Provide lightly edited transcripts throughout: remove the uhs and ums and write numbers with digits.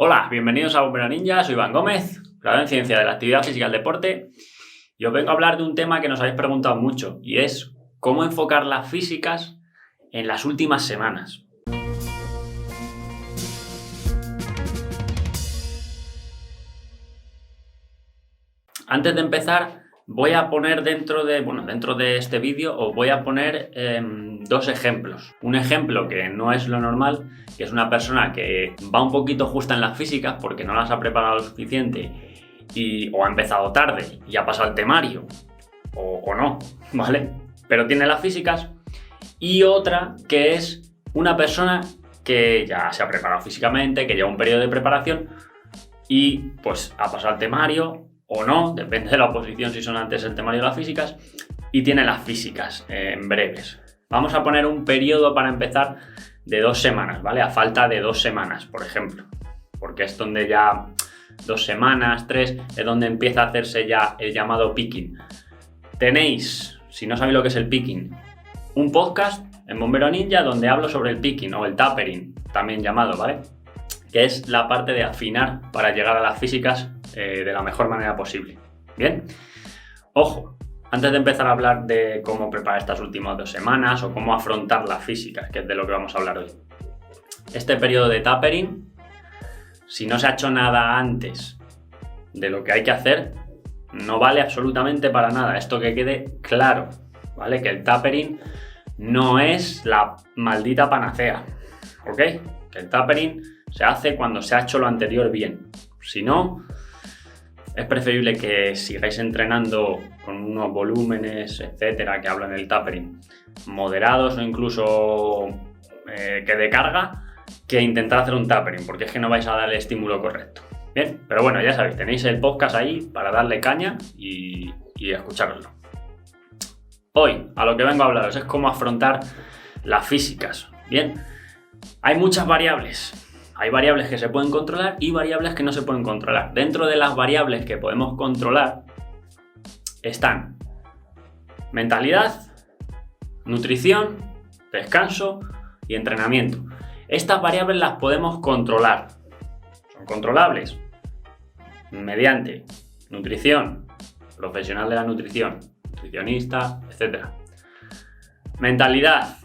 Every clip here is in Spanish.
Hola, bienvenidos a Bombero Ninja, soy Iván Gómez, graduado en Ciencia de la Actividad Física y el Deporte, y os vengo a hablar de un tema que nos habéis preguntado mucho, y es cómo enfocar las físicas en las últimas semanas. Antes de empezar, voy a poner dentro de este vídeo, os voy a poner dos ejemplos. Un ejemplo que no es lo normal, que es una persona que va un poquito justa en las físicas porque no las ha preparado lo suficiente o ha empezado tarde y ha pasado el temario, o no, ¿vale? Pero tiene las físicas. Y otra que es una persona que ya se ha preparado físicamente, que lleva un periodo de preparación y pues ha pasado el temario o no, depende de la oposición si son antes el temario de las físicas, y tiene las físicas en breves. Vamos a poner un periodo para empezar de 2 semanas, ¿vale? A falta de 2 semanas, por ejemplo, porque es donde ya 2 semanas, 3, es donde empieza a hacerse ya el llamado picking. Tenéis, si no sabéis lo que es el picking, un podcast en Bombero Ninja donde hablo sobre el picking o el tapering, también llamado, ¿vale? Que es la parte de afinar para llegar a las físicas de la mejor manera posible. Bien, ojo, antes de empezar a hablar de cómo preparar estas últimas 2 semanas o cómo afrontar las físicas, que es de lo que vamos a hablar hoy. Este periodo de tapering, si no se ha hecho nada antes de lo que hay que hacer, no vale absolutamente para nada. Esto que quede claro, ¿vale? Que el tapering no es la maldita panacea, ¿ok? Que el tapering se hace cuando se ha hecho lo anterior bien. Si no, es preferible que sigáis entrenando con unos volúmenes, etcétera, que hablan del tapering, moderados o incluso que de carga, que intentar hacer un tapering, porque es que no vais a dar el estímulo correcto. Bien, pero bueno, ya sabéis, tenéis el podcast ahí para darle caña y escucharlo. Hoy, a lo que vengo a hablaros es cómo afrontar las físicas. Bien, hay muchas variables. Hay variables que se pueden controlar y variables que no se pueden controlar. Dentro de las variables que podemos controlar están mentalidad, nutrición, descanso y entrenamiento. Estas variables las podemos controlar. Son controlables mediante nutrición, profesional de la nutrición, nutricionista, etc. Mentalidad,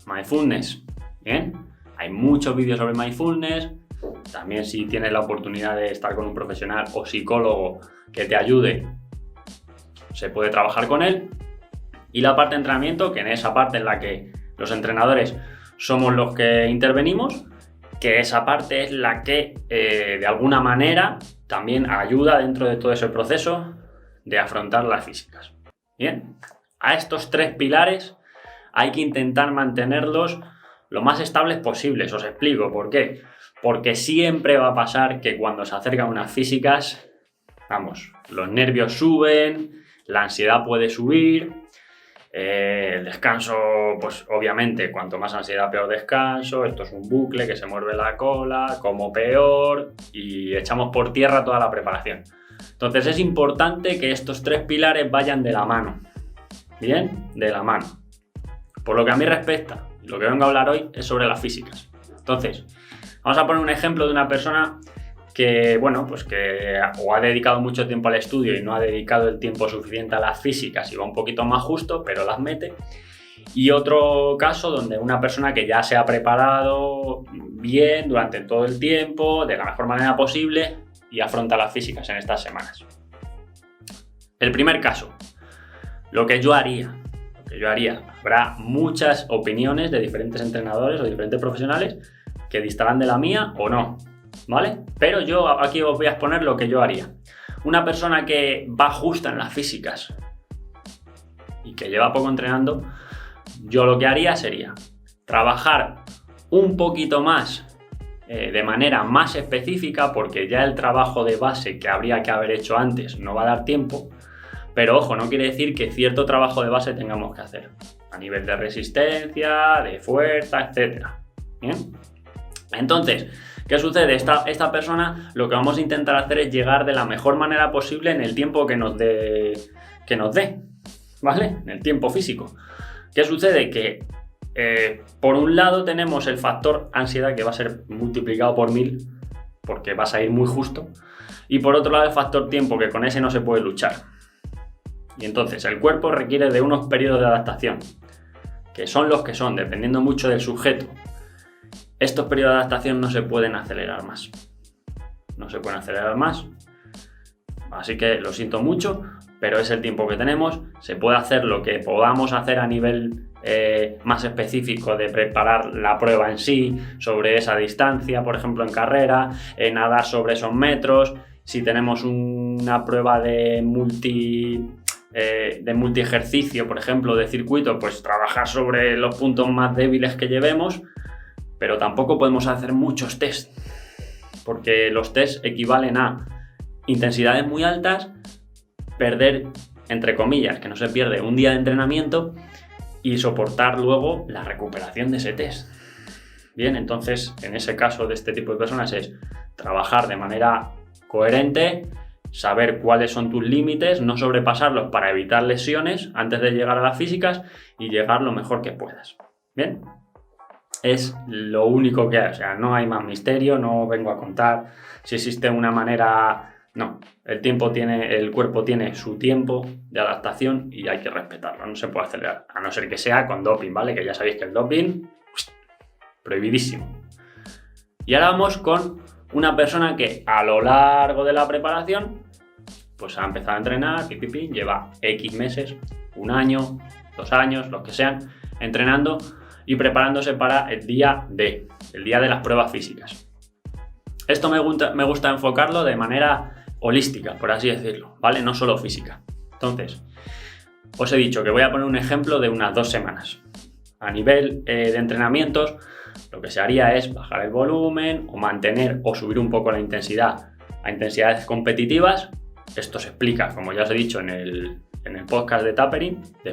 mindfulness, ¿bien? Hay muchos vídeos sobre mindfulness. También si tienes la oportunidad de estar con un profesional o psicólogo que te ayude, se puede trabajar con él. Y la parte de entrenamiento, que en esa parte en la que los entrenadores somos los que intervenimos, que esa parte es la que de alguna manera también ayuda dentro de todo ese proceso de afrontar las físicas. Bien, a estos 3 pilares hay que intentar mantenerlos lo más estables posibles. Os explico por qué. Porque siempre va a pasar que cuando se acercan unas físicas, los nervios suben, la ansiedad puede subir, el descanso, pues obviamente, cuanto más ansiedad, peor descanso. Esto es un bucle que se mueve la cola, como peor, y echamos por tierra toda la preparación. Entonces es importante que estos 3 pilares vayan de la mano. Bien, de la mano. Por lo que a mí respecta, lo que vengo a hablar hoy es sobre las físicas. Entonces, vamos a poner un ejemplo de una persona que, que o ha dedicado mucho tiempo al estudio y no ha dedicado el tiempo suficiente a las físicas y va un poquito más justo, pero las mete. Y otro caso donde una persona que ya se ha preparado bien durante todo el tiempo, de la mejor manera posible, y afronta las físicas en estas semanas. El primer caso, lo que yo haría. Habrá muchas opiniones de diferentes entrenadores o diferentes profesionales que distarán de la mía o no, ¿vale? Pero yo aquí os voy a exponer lo que yo haría. Una persona que va justa en las físicas y que lleva poco entrenando, yo lo que haría sería trabajar un poquito más de manera más específica, porque ya el trabajo de base que habría que haber hecho antes no va a dar tiempo. Pero ojo, no quiere decir que cierto trabajo de base tengamos que hacer a nivel de resistencia, de fuerza, etc. ¿Bien? Entonces, ¿qué sucede? Esta persona, lo que vamos a intentar hacer es llegar de la mejor manera posible en el tiempo que nos dé, ¿vale? En el tiempo físico. ¿Qué sucede? Que por un lado tenemos el factor ansiedad, que va a ser multiplicado por 1000 porque vas a ir muy justo. Y por otro lado el factor tiempo, que con ese no se puede luchar. Y entonces el cuerpo requiere de unos periodos de adaptación, que son los que son, dependiendo mucho del sujeto. Estos periodos de adaptación no se pueden acelerar más. No se pueden acelerar más. Así que lo siento mucho, pero es el tiempo que tenemos. Se puede hacer lo que podamos hacer a nivel más específico de preparar la prueba en sí, sobre esa distancia, por ejemplo en carrera, nadar sobre esos metros. Si tenemos una prueba de multi ejercicio, por ejemplo, de circuito, pues trabajar sobre los puntos más débiles que llevemos, pero tampoco podemos hacer muchos test, porque los test equivalen a intensidades muy altas, perder, entre comillas, que no se pierde un día de entrenamiento y soportar luego la recuperación de ese test. Bien, entonces en ese caso de este tipo de personas es trabajar de manera coherente, saber cuáles son tus límites, no sobrepasarlos para evitar lesiones antes de llegar a las físicas y llegar lo mejor que puedas. Bien, es lo único que hay, o sea, no hay más misterio, no vengo a contar si existe una manera. No, el cuerpo tiene su tiempo de adaptación y hay que respetarlo, no se puede acelerar, a no ser que sea con doping, ¿vale? Que ya sabéis que el doping, prohibidísimo. Y ahora vamos con una persona que a lo largo de la preparación, pues ha empezado a entrenar, lleva X meses, 1 año, 2 años, los que sean, entrenando y preparándose para el día D, el día de las pruebas físicas. Esto me gusta enfocarlo de manera holística, por así decirlo, ¿vale? No solo física. Entonces, os he dicho que voy a poner un ejemplo de unas 2 semanas. A nivel de entrenamientos, lo que se haría es bajar el volumen o mantener o subir un poco la intensidad a intensidades competitivas. Esto se explica, como ya os he dicho, en el podcast de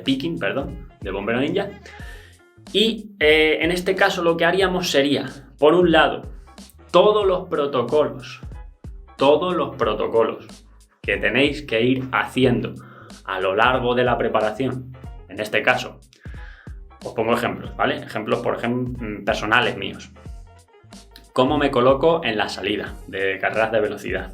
Picking, de Bombero Ninja. Y en este caso lo que haríamos sería, por un lado, todos los protocolos que tenéis que ir haciendo a lo largo de la preparación. En este caso, os pongo ejemplos, ¿vale? Ejemplos, por ejemplo, personales míos. ¿Cómo me coloco en la salida de carreras de velocidad?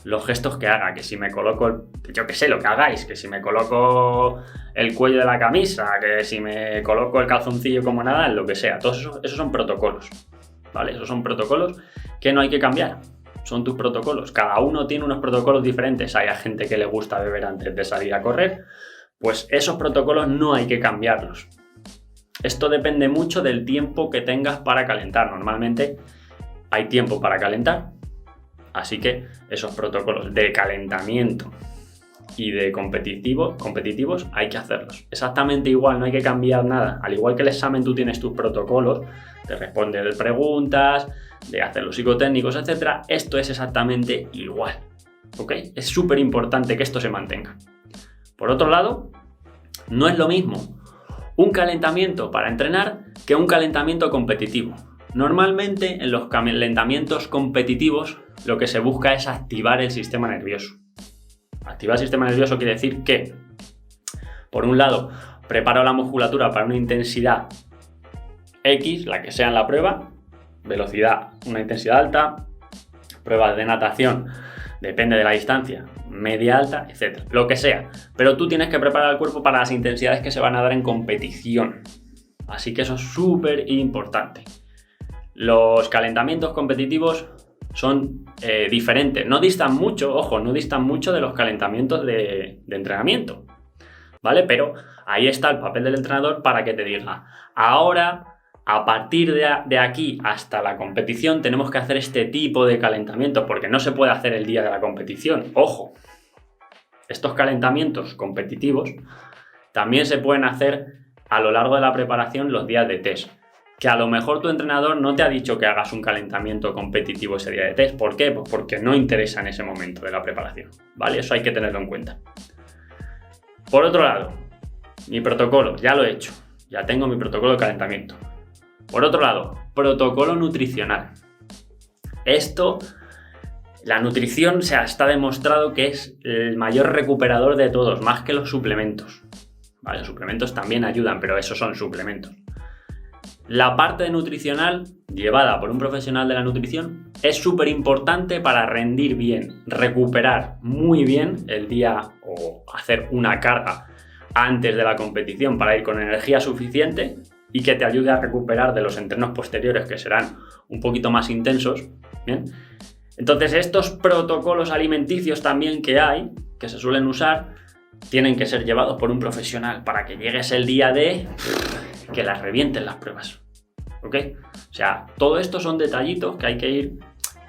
Los gestos que haga, que si me coloco, yo que sé, lo que hagáis, que si me coloco el cuello de la camisa, que si me coloco el calzoncillo como nada, lo que sea. Todos esos son protocolos, ¿vale? Esos son protocolos que no hay que cambiar. Son tus protocolos. Cada uno tiene unos protocolos diferentes. Hay gente que le gusta beber antes de salir a correr. Pues esos protocolos no hay que cambiarlos. Esto depende mucho del tiempo que tengas para calentar. Normalmente hay tiempo para calentar. Así que esos protocolos de calentamiento y de competitivos hay que hacerlos. Exactamente igual, no hay que cambiar nada. Al igual que el examen, tú tienes tus protocolos de responder preguntas, de hacer los psicotécnicos, etc. Esto es exactamente igual, ¿ok? Es súper importante que esto se mantenga. Por otro lado, no es lo mismo un calentamiento para entrenar que un calentamiento competitivo. Normalmente en los calentamientos competitivos lo que se busca es activar el sistema nervioso. Activar el sistema nervioso quiere decir que, por un lado, preparo la musculatura para una intensidad X, la que sea en la prueba, velocidad, una intensidad alta, pruebas de natación, depende de la distancia, media alta, etc. Lo que sea. Pero tú tienes que preparar el cuerpo para las intensidades que se van a dar en competición. Así que eso es súper importante. Los calentamientos competitivos son diferentes. No distan mucho, ojo, no distan mucho de los calentamientos de entrenamiento, ¿vale? Pero ahí está el papel del entrenador para que te diga, ahora, a partir de aquí hasta la competición tenemos que hacer este tipo de calentamientos, porque no se puede hacer el día de la competición. Ojo, estos calentamientos competitivos también se pueden hacer a lo largo de la preparación los días de test. Que a lo mejor tu entrenador no te ha dicho que hagas un calentamiento competitivo ese día de test. ¿Por qué? Pues porque no interesa en ese momento de la preparación, ¿vale? Eso hay que tenerlo en cuenta. Por otro lado, mi protocolo, ya lo he hecho. Ya tengo mi protocolo de calentamiento. Por otro lado, protocolo nutricional. La nutrición, está demostrado que es el mayor recuperador de todos, más que los suplementos. ¿Vale? Los suplementos también ayudan, pero esos son suplementos. la parte nutricional llevada por un profesional de la nutrición es súper importante para rendir bien, recuperar muy bien el día o hacer una carga antes de la competición para ir con energía suficiente y que te ayude a recuperar de los entrenos posteriores que serán un poquito más intensos. ¿Bien? Entonces estos protocolos alimenticios también que hay, que se suelen usar, tienen que ser llevados por un profesional para que llegues el día de que las revienten las pruebas. ¿Ok? O sea, todo esto son detallitos que hay que ir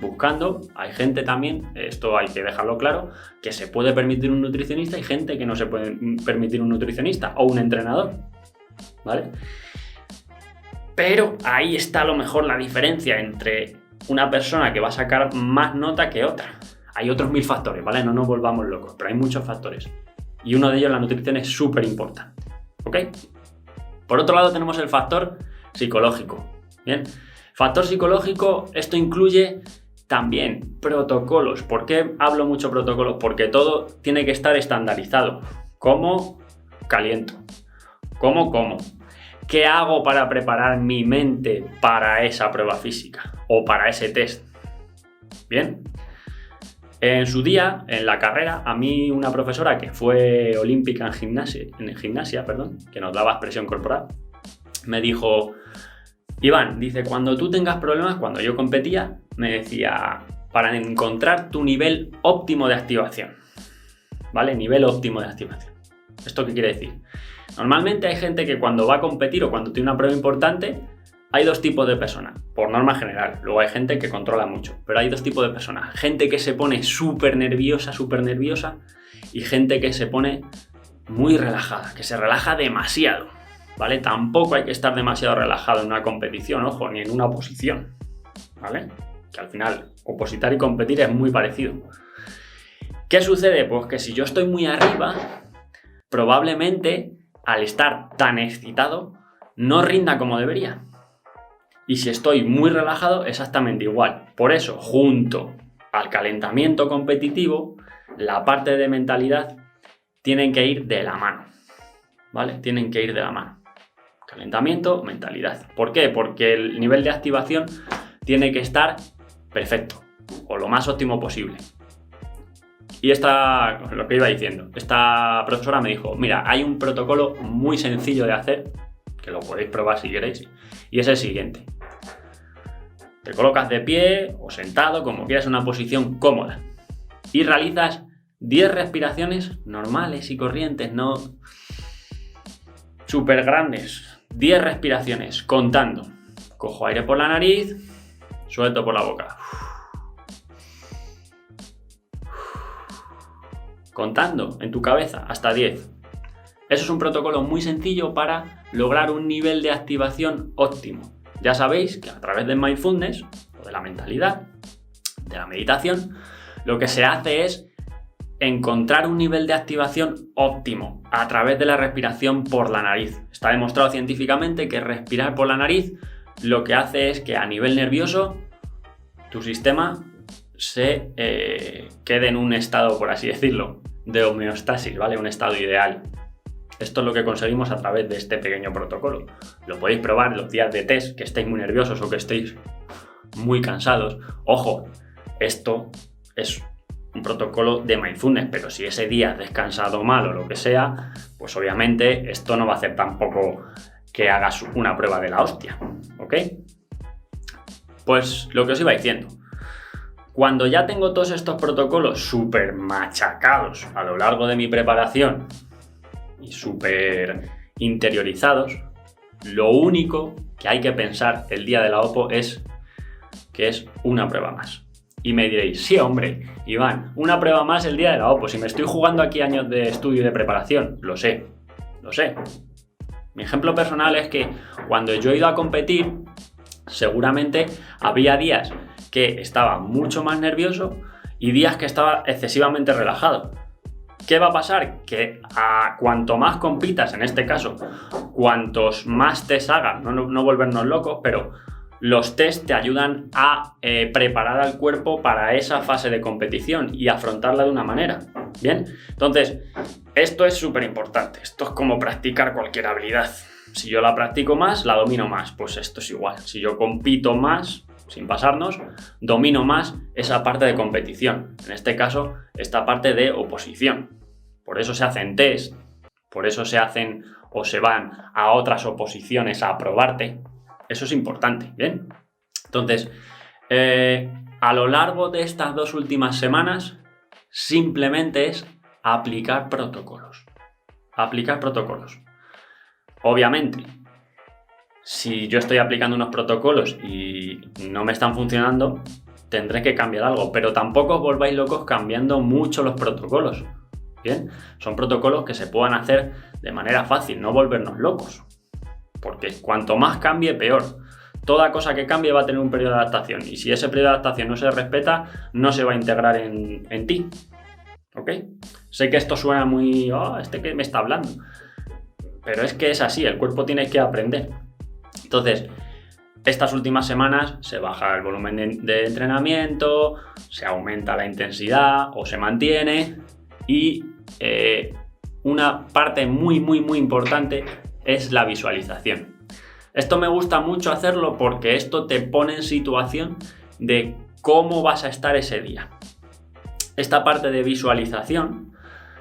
buscando. Hay gente también, esto hay que dejarlo claro, que se puede permitir un nutricionista y gente que no se puede permitir un nutricionista o un entrenador. ¿Vale? Pero ahí está a lo mejor la diferencia entre una persona que va a sacar más nota que otra. Hay otros 1000 factores, ¿vale? No nos volvamos locos, pero hay muchos factores. Y uno de ellos, la nutrición, es súper importante. ¿Ok? Por otro lado tenemos el factor psicológico. Bien, factor psicológico, esto incluye también protocolos. ¿Por qué hablo mucho de protocolos? Porque todo tiene que estar estandarizado. ¿Cómo caliento? ¿Cómo como? ¿Qué hago para preparar mi mente para esa prueba física o para ese test? Bien. En su día, en la carrera, a mí una profesora que fue olímpica en gimnasia, que nos daba expresión corporal, me dijo: Iván, dice, cuando tú tengas problemas, cuando yo competía, me decía, para encontrar tu nivel óptimo de activación. ¿Vale? Nivel óptimo de activación. ¿Esto qué quiere decir? Normalmente hay gente que cuando va a competir o cuando tiene una prueba importante, hay dos tipos de personas, por norma general. Luego hay gente que controla mucho, pero hay dos tipos de personas. Gente que se pone súper nerviosa y gente que se pone muy relajada, que se relaja demasiado, ¿vale? Tampoco hay que estar demasiado relajado en una competición, ojo, ni en una oposición, ¿vale? Que al final, opositar y competir es muy parecido. ¿Qué sucede? Pues que si yo estoy muy arriba, probablemente al estar tan excitado no rinda como debería. Y si estoy muy relajado, exactamente igual. Por eso, junto al calentamiento competitivo, la parte de mentalidad tienen que ir de la mano, ¿vale? Tienen que ir de la mano. Calentamiento, mentalidad. ¿Por qué? Porque el nivel de activación tiene que estar perfecto o lo más óptimo posible. Y lo que iba diciendo, esta profesora me dijo: mira, hay un protocolo muy sencillo de hacer, que lo podéis probar si queréis, y es el siguiente. Te colocas de pie o sentado, como quieras, en una posición cómoda, y realizas 10 respiraciones normales y corrientes, no súper grandes. 10 respiraciones, contando. Cojo aire por la nariz, suelto por la boca. Contando en tu cabeza hasta 10. Eso es un protocolo muy sencillo para lograr un nivel de activación óptimo. Ya sabéis que a través del mindfulness o de la mentalidad, de la meditación, lo que se hace es encontrar un nivel de activación óptimo a través de la respiración por la nariz. Está demostrado científicamente que respirar por la nariz lo que hace es que a nivel nervioso tu sistema se quede en un estado, por así decirlo, de homeostasis, ¿vale? Un estado ideal. Esto es lo que conseguimos a través de este pequeño protocolo. Lo podéis probar los días de test, que estéis muy nerviosos o que estéis muy cansados. Ojo, esto es un protocolo de mindfulness, pero si ese día has descansado mal o lo que sea, pues obviamente esto no va a hacer tampoco que hagas una prueba de la hostia, ¿ok? Pues lo que os iba diciendo. Cuando ya tengo todos estos protocolos súper machacados a lo largo de mi preparación y súper interiorizados, lo único que hay que pensar el día de la OPO es que es una prueba más. Y me diréis: sí, hombre, Iván, una prueba más el día de la OPO, si me estoy jugando aquí años de estudio y de preparación. Lo sé. Mi ejemplo personal es que cuando yo he ido a competir, seguramente había días que estaba mucho más nervioso y días que estaba excesivamente relajado. ¿Qué va a pasar? Que a cuanto más compitas, en este caso, cuantos más test hagas, no volvernos locos, pero los test te ayudan a preparar al cuerpo para esa fase de competición y afrontarla de una manera. ¿Bien? Entonces, esto es súper importante. Esto es como practicar cualquier habilidad. Si yo la practico más, la domino más. Pues esto es igual. Si yo compito más, sin pasarnos, domino más esa parte de competición. En este caso, esta parte de oposición. Por eso se hacen test, por eso se hacen o se van a otras oposiciones a probarte. Eso es importante, ¿bien? Entonces, a lo largo de estas 2 últimas semanas, simplemente es aplicar protocolos. Aplicar protocolos. Obviamente, si yo estoy aplicando unos protocolos y no me están funcionando, tendré que cambiar algo, pero tampoco os volváis locos cambiando mucho los protocolos. ¿Bien? Son protocolos que se puedan hacer de manera fácil, no volvernos locos. Porque cuanto más cambie, peor. Toda cosa que cambie va a tener un periodo de adaptación. Y si ese periodo de adaptación no se respeta, no se va a integrar en ti. ¿Ok? Sé que esto suena muy... ¿este qué me está hablando? Pero es que es así, el cuerpo tiene que aprender. Entonces, estas últimas semanas se baja el volumen de entrenamiento, se aumenta la intensidad o se mantiene. Y una parte muy importante es la visualización. Esto me gusta mucho hacerlo porque esto te pone en situación de cómo vas a estar ese día. Esta parte de visualización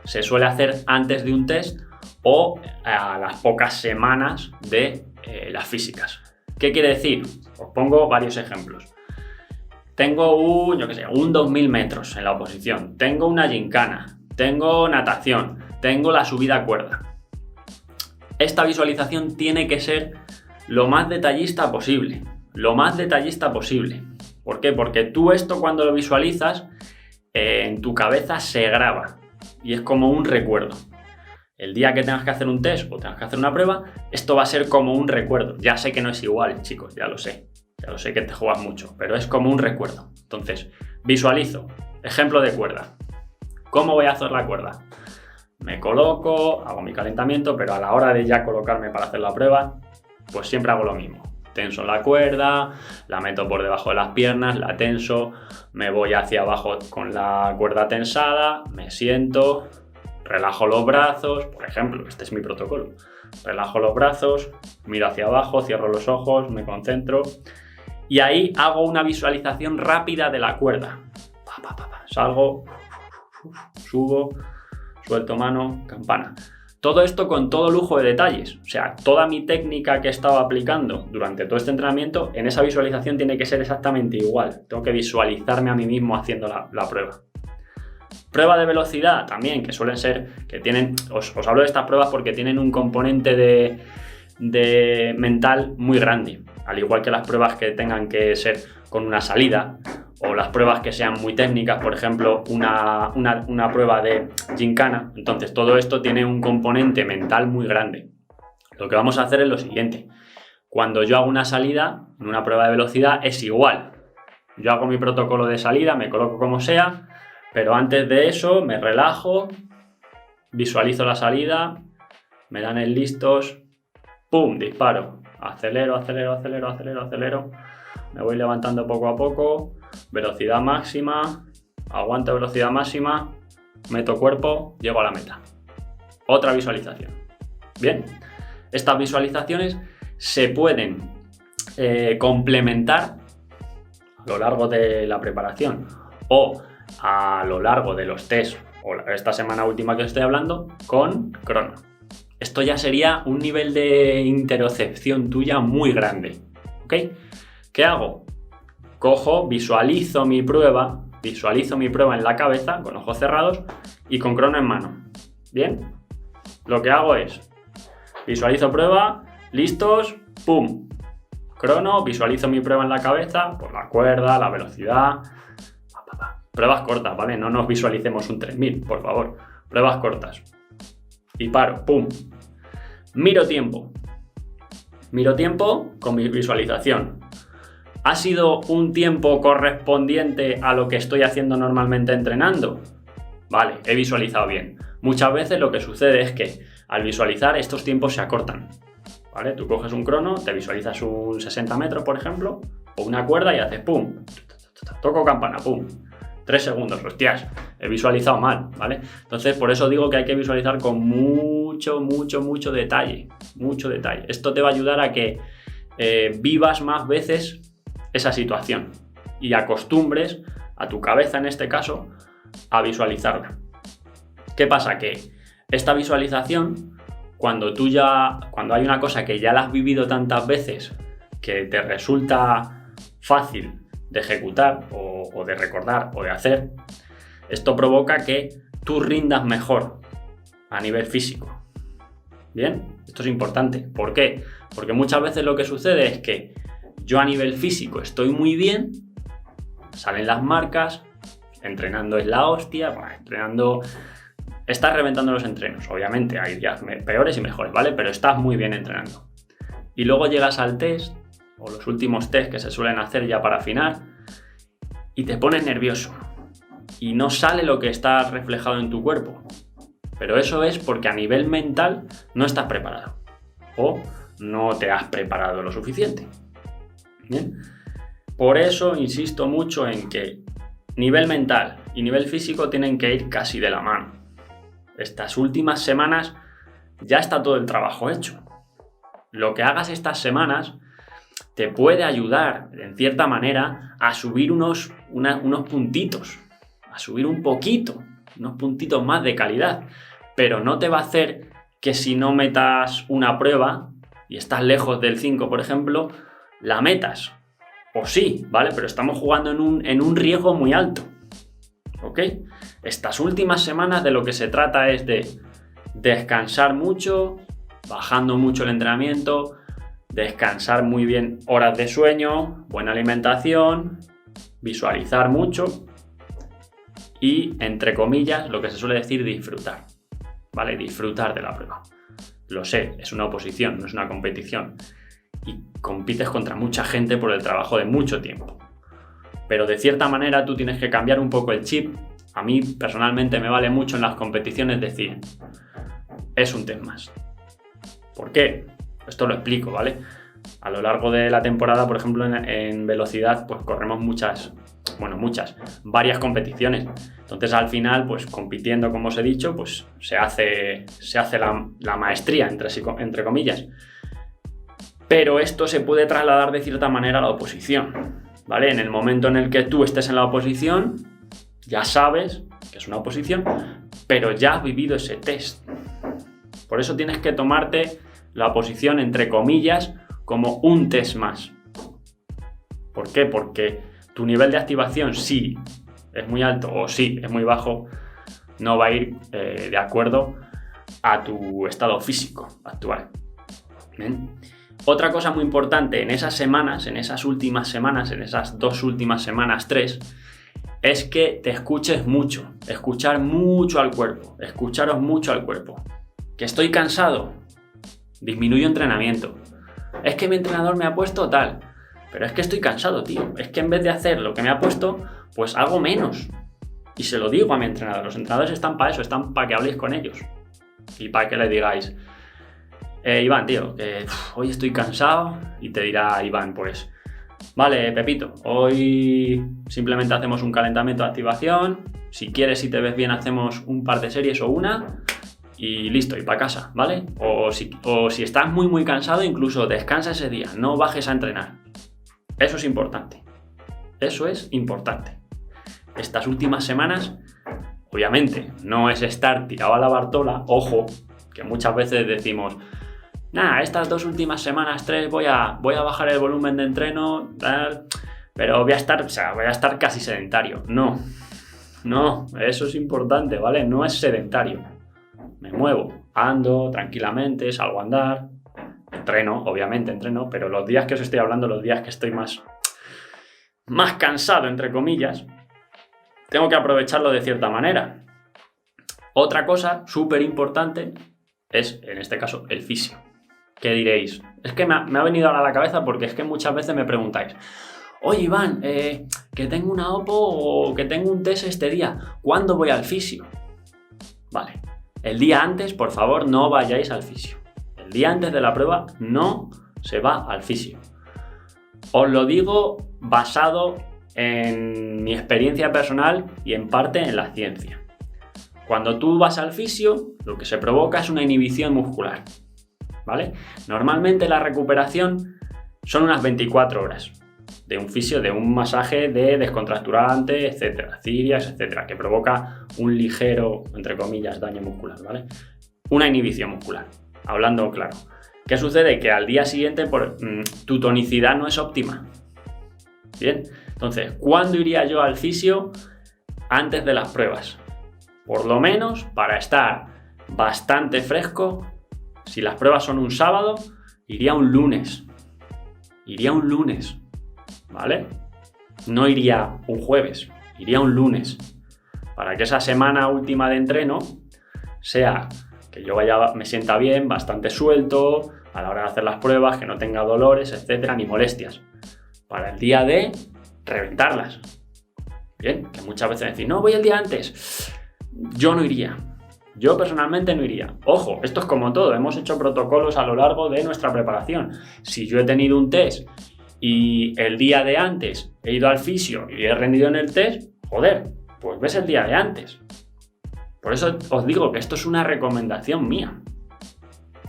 se suele hacer antes de un test o a las pocas semanas de las físicas. ¿Qué quiere decir? Os pongo varios ejemplos. Tengo un 2000 metros en la oposición, tengo una gincana, tengo natación, tengo la subida a cuerda. Esta visualización tiene que ser lo más detallista posible. Lo más detallista posible. ¿Por qué? Porque tú esto cuando lo visualizas, en tu cabeza se graba. Y es como un recuerdo. El día que tengas que hacer un test o tengas que hacer una prueba, esto va a ser como un recuerdo. Ya sé que no es igual, chicos, ya lo sé. Ya lo sé que te juegas mucho, pero es como un recuerdo. Entonces, visualizo. Ejemplo de cuerda. ¿Cómo voy a hacer la cuerda? Me coloco, hago mi calentamiento, pero a la hora de ya colocarme para hacer la prueba, pues siempre hago lo mismo. Tenso la cuerda, la meto por debajo de las piernas, la tenso, me voy hacia abajo con la cuerda tensada, me siento, relajo los brazos, por ejemplo, este es mi protocolo. Relajo los brazos, miro hacia abajo, cierro los ojos, me concentro y ahí hago una visualización rápida de la cuerda. Salgo, subo, suelto mano, campana. Todo esto con todo lujo de detalles. O sea, toda mi técnica que he estado aplicando durante todo este entrenamiento, en esa visualización tiene que ser exactamente igual. Tengo que visualizarme a mí mismo haciendo la prueba. Prueba de velocidad también, que suelen ser, que tienen, os hablo de estas pruebas porque tienen un componente de mental muy grande. Al igual que las pruebas que tengan que ser con una salida, o las pruebas que sean muy técnicas, por ejemplo, una prueba de gincana. Entonces, todo esto tiene un componente mental muy grande. Lo que vamos a hacer es lo siguiente. Cuando yo hago una salida, en una prueba de velocidad, es igual. Yo hago mi protocolo de salida, me coloco como sea, pero antes de eso me relajo, visualizo la salida, me dan el listos, ¡pum!, disparo. Acelero, me voy levantando poco a poco, velocidad máxima, aguanto velocidad máxima, meto cuerpo, llego a la meta. Otra visualización. Bien, estas visualizaciones se pueden complementar a lo largo de la preparación o a lo largo de los test o esta semana última que estoy hablando con crono. Esto ya sería un nivel de interocepción tuya muy grande, ¿ok? ¿Qué hago? Cojo, visualizo mi prueba en la cabeza con ojos cerrados y con crono en mano. ¿Bien? Lo que hago es visualizo prueba, listos, ¡pum! Crono, visualizo mi prueba en la cabeza por la cuerda, la velocidad. Pruebas cortas, ¿vale? No nos visualicemos un 3000, por favor. Pruebas cortas. Y paro, ¡pum! Miro tiempo con mi visualización. ¿Ha sido un tiempo correspondiente a lo que estoy haciendo normalmente entrenando? Vale, he visualizado bien. Muchas veces lo que sucede es que al visualizar estos tiempos se acortan. ¿Vale? Tú coges un crono, te visualizas un 60 metros, por ejemplo, o una cuerda y haces ¡pum! Toco campana, ¡pum! 3 segundos, hostias, he visualizado mal, ¿vale? Entonces, por eso digo que hay que visualizar con mucho mucho detalle. Mucho detalle. Esto te va a ayudar a que vivas más veces esa situación y acostumbres a tu cabeza, en este caso, a visualizarla. ¿Qué pasa? Que esta visualización, cuando hay una cosa que ya la has vivido tantas veces que te resulta fácil de ejecutar o de recordar o de hacer, esto provoca que tú rindas mejor a nivel físico. ¿Bien? Esto es importante. ¿Por qué? Porque muchas veces lo que sucede es que yo a nivel físico estoy muy bien, salen las marcas, entrenando es la hostia, entrenando, estás reventando los entrenos. Obviamente hay días peores y mejores, ¿vale? Pero estás muy bien entrenando. Y luego llegas al test, o los últimos test que se suelen hacer ya para afinar, y te pones nervioso. Y no sale lo que está reflejado en tu cuerpo. Pero eso es porque a nivel mental no estás preparado. O no te has preparado lo suficiente. ¿Bien? Por eso insisto mucho en que nivel mental y nivel físico tienen que ir casi de la mano. Estas últimas semanas ya está todo el trabajo hecho. Lo que hagas estas semanas te puede ayudar, en cierta manera, a subir unos puntitos, a subir un poquito, unos puntitos más de calidad. Pero no te va a hacer que si no metas una prueba y estás lejos del 5, por ejemplo, la metas. O sí, ¿vale? Pero estamos jugando en un riesgo muy alto. ¿Ok? Estas últimas semanas de lo que se trata es de descansar mucho, bajando mucho el entrenamiento, descansar muy bien, horas de sueño, buena alimentación, visualizar mucho y, entre comillas, lo que se suele decir, disfrutar. ¿Vale? Disfrutar de la prueba. Lo sé, es una oposición, no es una competición. Y compites contra mucha gente por el trabajo de mucho tiempo. Pero de cierta manera tú tienes que cambiar un poco el chip. A mí personalmente me vale mucho en las competiciones decir, es un test más. ¿Por qué? Esto lo explico, ¿vale? A lo largo de la temporada, por ejemplo, en velocidad, pues corremos varias competiciones. Entonces al final, pues compitiendo, como os he dicho, pues se hace la maestría, entre comillas. Pero esto se puede trasladar de cierta manera a la oposición, ¿vale? En el momento en el que tú estés en la oposición, ya sabes que es una oposición, pero ya has vivido ese test. Por eso tienes que tomarte la oposición, entre comillas, como un test más. ¿Por qué? Porque tu nivel de activación, si es muy alto o si es muy bajo, no va a ir de acuerdo a tu estado físico actual. ¿Bien? Otra cosa muy importante en esas semanas, en esas últimas semanas, en esas 2 últimas semanas, 3, es que te escuches mucho, escuchar mucho al cuerpo, escucharos mucho al cuerpo. ¿Que estoy cansado? Disminuyo entrenamiento. Es que mi entrenador me ha puesto tal, pero es que estoy cansado, tío. Es que en vez de hacer lo que me ha puesto, pues hago menos. Y se lo digo a mi entrenador. Los entrenadores están para eso, están para que habléis con ellos. Y para que le digáis, Iván, tío, que hoy estoy cansado. Y te dirá Iván, pues, vale, Pepito, hoy simplemente hacemos un calentamiento de activación. Si quieres, si te ves bien, hacemos un par de series o una. Y listo, y para casa, ¿vale? O si estás muy cansado, incluso descansa ese día, no bajes a entrenar. Eso es importante. Eso es importante. Estas últimas semanas, obviamente, no es estar tirado a la Bartola. Ojo, que muchas veces decimos, estas 2 últimas semanas, 3, voy a bajar el volumen de entreno, pero voy a estar casi sedentario. No, eso es importante, ¿vale? No es sedentario. Me muevo, ando tranquilamente, salgo a andar, entreno, pero los días que os estoy hablando, los días que estoy más cansado, entre comillas, tengo que aprovecharlo de cierta manera. Otra cosa súper importante es, en este caso, el fisio. ¿Qué diréis? Es que me ha venido ahora a la cabeza porque es que muchas veces me preguntáis, oye Iván, que tengo una OPO o que tengo un test este día, ¿cuándo voy al fisio? Vale. El día antes, por favor, no vayáis al fisio. El día antes de la prueba no se va al fisio. Os lo digo basado en mi experiencia personal y en parte en la ciencia. Cuando tú vas al fisio, lo que se provoca es una inhibición muscular, ¿vale? Normalmente la recuperación son unas 24 horas de un fisio, de un masaje de descontracturante, etcétera, cirias, etcétera, que provoca un ligero, entre comillas, daño muscular, ¿vale? Una inhibición muscular, hablando claro. ¿Qué sucede? Que al día siguiente tu tonicidad no es óptima. Bien, entonces, ¿cuándo iría yo al fisio? Antes de las pruebas. Por lo menos para estar bastante fresco, si las pruebas son un sábado, iría un lunes. Iría un lunes, ¿vale? No iría un jueves, iría un lunes. Para que esa semana última de entreno sea que yo me sienta bien, bastante suelto a la hora de hacer las pruebas, que no tenga dolores, etcétera, ni molestias. Para el día de reventarlas. Bien, que muchas veces decís, no, voy el día antes. Yo no iría. Yo personalmente no iría. Ojo, esto es como todo, hemos hecho protocolos a lo largo de nuestra preparación. Si yo he tenido un test y el día de antes he ido al fisio y he rendido en el test, joder, pues ves el día de antes. Por eso os digo que esto es una recomendación mía,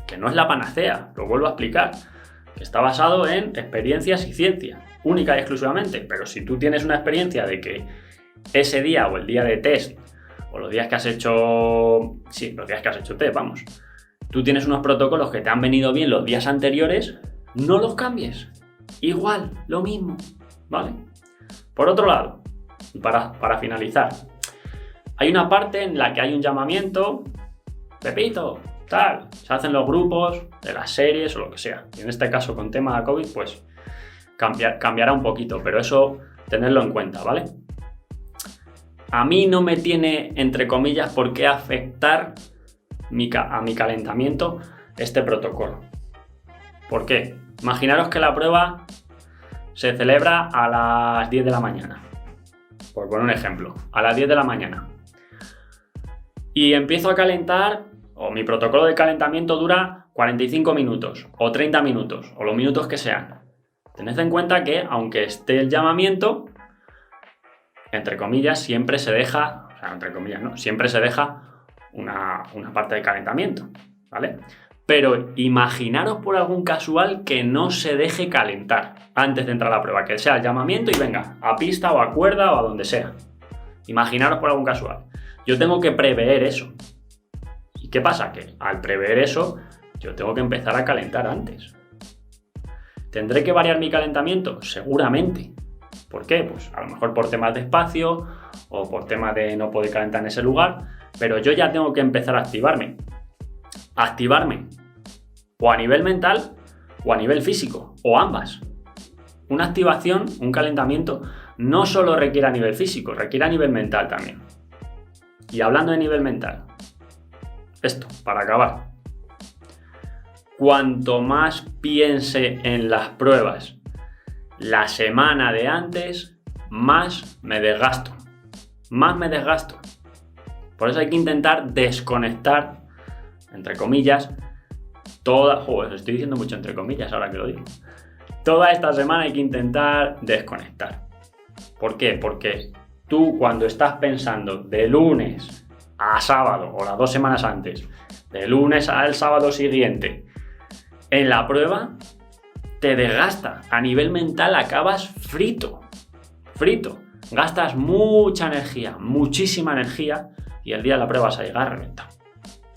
que no es la panacea, lo vuelvo a explicar, que está basado en experiencias y ciencia, única y exclusivamente. Pero si tú tienes una experiencia de que ese día o el día de test o los días que has hecho, test, vamos, tú tienes unos protocolos que te han venido bien los días anteriores, no los cambies. Igual, lo mismo, ¿vale? Por otro lado, para finalizar, hay una parte en la que hay un llamamiento, Pepito, tal, se hacen los grupos de las series o lo que sea. Y en este caso con tema de COVID, pues cambiará un poquito, pero eso tenerlo en cuenta, ¿vale? A mí no me tiene, entre comillas, por qué afectar a mi calentamiento este protocolo. ¿Por qué? Imaginaros que la prueba se celebra a las 10 de la mañana. Por poner un ejemplo, a las 10 de la mañana. Y empiezo a calentar, o mi protocolo de calentamiento dura 45 minutos, o 30 minutos, o los minutos que sean. Tened en cuenta que, aunque esté el llamamiento, entre comillas, siempre se deja, o sea, entre comillas, no, siempre se deja una parte de calentamiento, ¿vale? Pero imaginaros por algún casual que no se deje calentar antes de entrar a la prueba, que sea el llamamiento y venga, a pista o a cuerda o a donde sea. Imaginaros por algún casual. Yo tengo que prever eso. ¿Y qué pasa? Que al prever eso, yo tengo que empezar a calentar antes. ¿Tendré que variar mi calentamiento? Seguramente. ¿Por qué? Pues a lo mejor por temas de espacio o por temas de no poder calentar en ese lugar, pero yo ya tengo que empezar a activarme. Activarme o a nivel mental o a nivel físico, o ambas. Una activación, un calentamiento, no solo requiere a nivel físico, requiere a nivel mental también. Y hablando de nivel mental, esto, para acabar. Cuanto más piense en las pruebas la semana de antes, más me desgasto. Más me desgasto. Por eso hay que intentar desconectar, entre comillas, estoy diciendo mucho entre comillas ahora que lo digo. Toda esta semana hay que intentar desconectar. ¿Por qué? Porque tú, cuando estás pensando de lunes a sábado o las 2 semanas antes, de lunes al sábado siguiente, en la prueba, te desgasta. A nivel mental acabas frito. Gastas mucha energía, muchísima energía, y el día de la prueba vas a llegar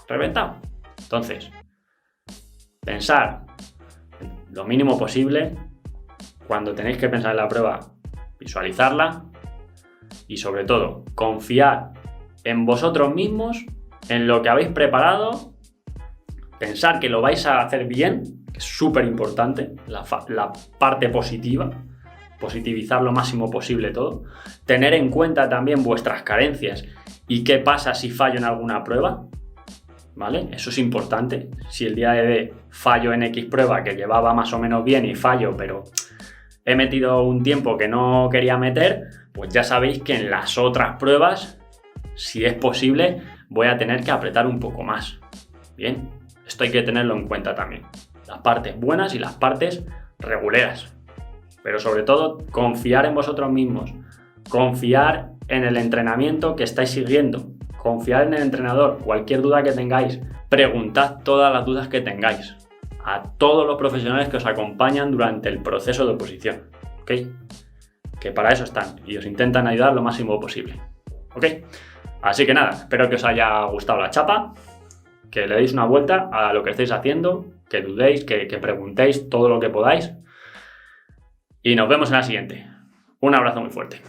reventado. Entonces, pensar lo mínimo posible. Cuando tenéis que pensar en la prueba, visualizarla y sobre todo confiar en vosotros mismos, en lo que habéis preparado, pensar que lo vais a hacer bien, que es súper importante, la parte positiva, positivizar lo máximo posible todo, tener en cuenta también vuestras carencias y qué pasa si fallo en alguna prueba, ¿vale? Eso es importante. Si el día de fallo en X prueba que llevaba más o menos bien y fallo, pero he metido un tiempo que no quería meter, pues ya sabéis que en las otras pruebas, si es posible, voy a tener que apretar un poco más. Bien, esto hay que tenerlo en cuenta también. Las partes buenas y las partes reguleras. Pero sobre todo, confiar en vosotros mismos. Confiar en el entrenamiento que estáis siguiendo. confiad en el entrenador. Cualquier duda que tengáis, preguntad todas las dudas que tengáis a todos los profesionales que os acompañan durante el proceso de oposición, ¿ok? Que para eso están y os intentan ayudar lo máximo posible, ¿ok? Así que nada, espero que os haya gustado la chapa, que le deis una vuelta a lo que estáis haciendo, que dudéis, que preguntéis todo lo que podáis y nos vemos en la siguiente. Un abrazo muy fuerte.